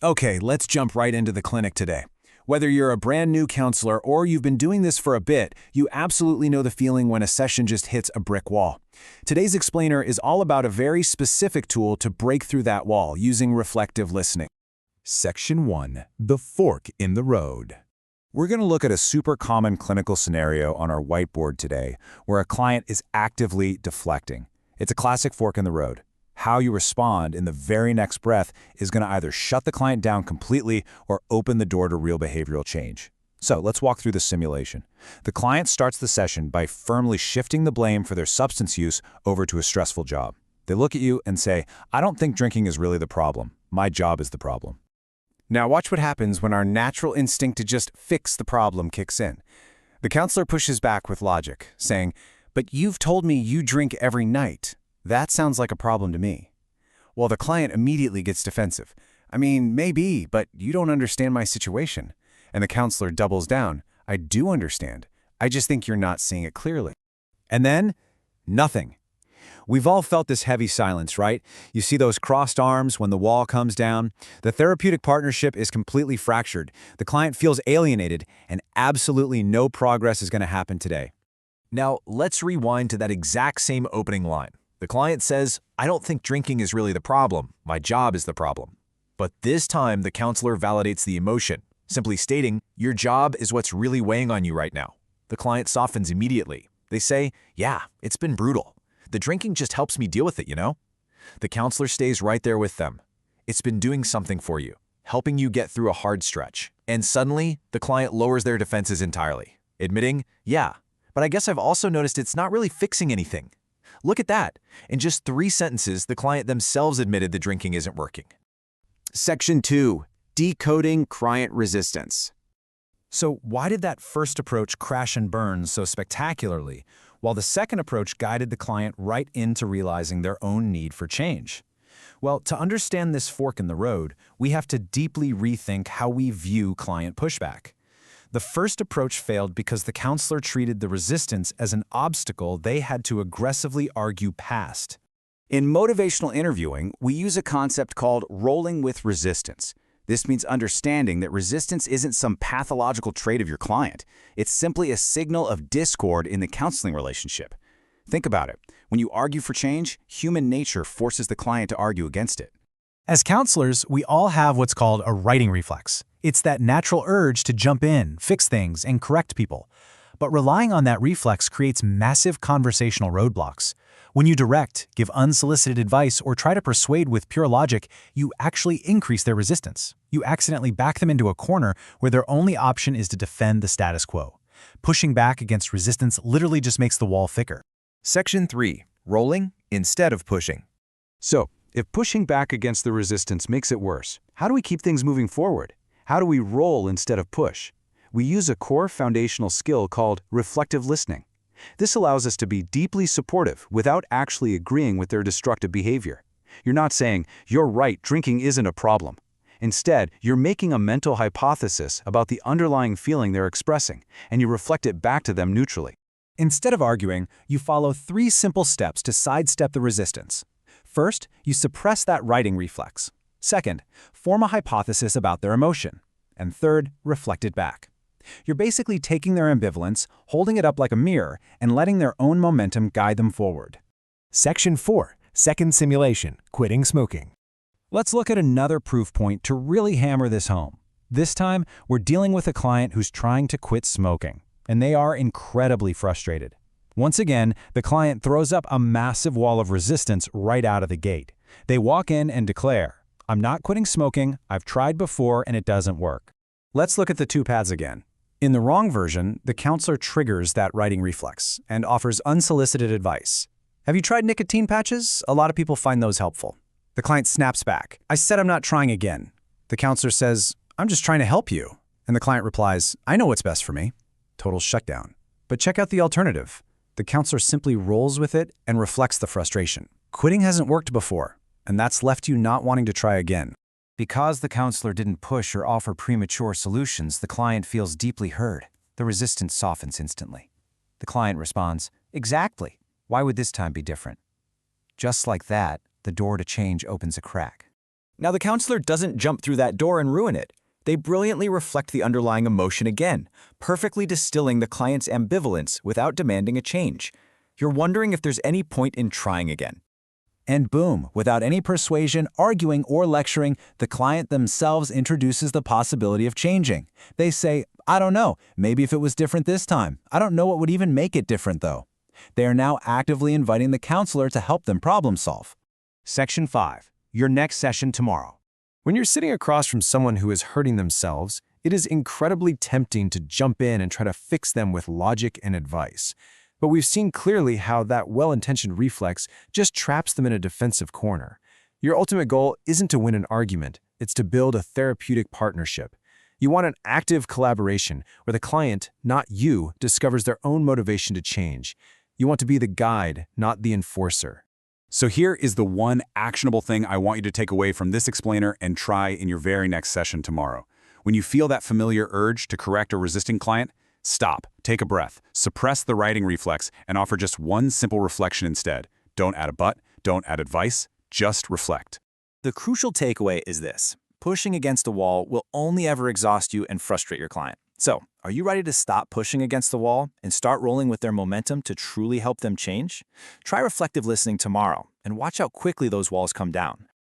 Okay, let's jump right into the clinic today. Whether you're a brand new counselor or you've been doing this for a bit, you absolutely know the feeling when a session just hits a brick wall. Today's explainer is all about a very specific tool to break through that wall using reflective listening. Section 1. The Fork in the Road. We're going to look at a super common clinical scenario on our whiteboard today where a client is actively deflecting. It's a classic fork in the road. How you respond in the very next breath is going to either shut the client down completely or open the door to real behavioral change. So let's walk through the simulation. The client starts the session by firmly shifting the blame for their substance use over to a stressful job. They look at you and say, "I don't think drinking is really the problem. My job is the problem." Now watch what happens when our natural instinct to just fix the problem kicks in. The counselor pushes back with logic, saying, "But you've told me you drink every night. That sounds like a problem to me." Well, the client immediately gets defensive. "I mean, maybe, but you don't understand my situation." And the counselor doubles down. "I do understand. I just think you're not seeing it clearly." And then, nothing. We've all felt this heavy silence, right? You see those crossed arms when the wall comes down. The therapeutic partnership is completely fractured. The client feels alienated, and absolutely no progress is going to happen today. Now, let's rewind to that exact same opening line. The client says, "I don't think drinking is really the problem. My job is the problem." But this time, the counselor validates the emotion, simply stating, "Your job is what's really weighing on you right now." The client softens immediately. They say, "Yeah, it's been brutal. The drinking just helps me deal with it, you know?" The counselor stays right there with them. It's been doing something for you, helping you get through a hard stretch. And suddenly, the client lowers their defenses entirely, admitting, "Yeah, but I guess I've also noticed it's not really fixing anything." Look at that. In just 3 sentences, the client themselves admitted the drinking isn't working. Section 2. Decoding client resistance. So why did that first approach crash and burn so spectacularly, while the second approach guided the client right into realizing their own need for change? Well, to understand this fork in the road, we have to deeply rethink how we view client pushback. The first approach failed because the counselor treated the resistance as an obstacle they had to aggressively argue past. In motivational interviewing, we use a concept called rolling with resistance. This means understanding that resistance isn't some pathological trait of your client. It's simply a signal of discord in the counseling relationship. Think about it. When you argue for change, human nature forces the client to argue against it. As counselors, we all have what's called a righting reflex. It's that natural urge to jump in, fix things, and correct people. But relying on that reflex creates massive conversational roadblocks. When you direct, give unsolicited advice, or try to persuade with pure logic, you actually increase their resistance. You accidentally back them into a corner where their only option is to defend the status quo. Pushing back against resistance literally just makes the wall thicker. Section 3. Rolling instead of pushing. So, if pushing back against the resistance makes it worse, how do we keep things moving forward? How do we roll instead of push? We use a core foundational skill called reflective listening. This allows us to be deeply supportive without actually agreeing with their destructive behavior. You're not saying, "You're right, drinking isn't a problem." Instead, you're making a mental hypothesis about the underlying feeling they're expressing, and you reflect it back to them neutrally. Instead of arguing, you follow 3 simple steps to sidestep the resistance. First, you suppress that righting reflex. Second, form a hypothesis about their emotion. And third, reflect it back. You're basically taking their ambivalence, holding it up like a mirror, and letting their own momentum guide them forward. Section 4. Second simulation, quitting smoking. Let's look at another proof point to really hammer this home. This time, we're dealing with a client who's trying to quit smoking, and they are incredibly frustrated. Once again, the client throws up a massive wall of resistance right out of the gate. They walk in and declare, "I'm not quitting smoking, I've tried before and it doesn't work." Let's look at the 2 paths again. In the wrong version, the counselor triggers that righting reflex and offers unsolicited advice. "Have you tried nicotine patches? A lot of people find those helpful." The client snaps back, "I said I'm not trying again." The counselor says, "I'm just trying to help you." And the client replies, "I know what's best for me." Total shutdown. But check out the alternative. The counselor simply rolls with it and reflects the frustration. Quitting hasn't worked before, and that's left you not wanting to try again. Because the counselor didn't push or offer premature solutions, the client feels deeply heard. The resistance softens instantly. The client responds, "Exactly. Why would this time be different?" Just like that, the door to change opens a crack. Now, the counselor doesn't jump through that door and ruin it. They brilliantly reflect the underlying emotion again, perfectly distilling the client's ambivalence without demanding a change. You're wondering if there's any point in trying again. And boom, without any persuasion, arguing, or lecturing, the client themselves introduces the possibility of changing. They say, I don't know, maybe if it was different this time. I don't know what would even make it different though. They are now actively inviting the counselor to help them problem solve. Section 5. Your next session tomorrow. When you're sitting across from someone who is hurting themselves, it is incredibly tempting to jump in and try to fix them with logic and advice. But we've seen clearly how that well-intentioned reflex just traps them in a defensive corner. Your ultimate goal isn't to win an argument, it's to build a therapeutic partnership. You want an active collaboration where the client, not you, discovers their own motivation to change. You want to be the guide, not the enforcer. So here is the one actionable thing I want you to take away from this explainer and try in your very next session tomorrow. When you feel that familiar urge to correct a resisting client, stop, take a breath, suppress the writing reflex, and offer just one simple reflection instead. Don't add a but, don't add advice, just reflect. The crucial takeaway is this: pushing against a wall will only ever exhaust you and frustrate your client. So, are you ready to stop pushing against the wall and start rolling with their momentum to truly help them change? Try reflective listening tomorrow and watch how quickly those walls come down.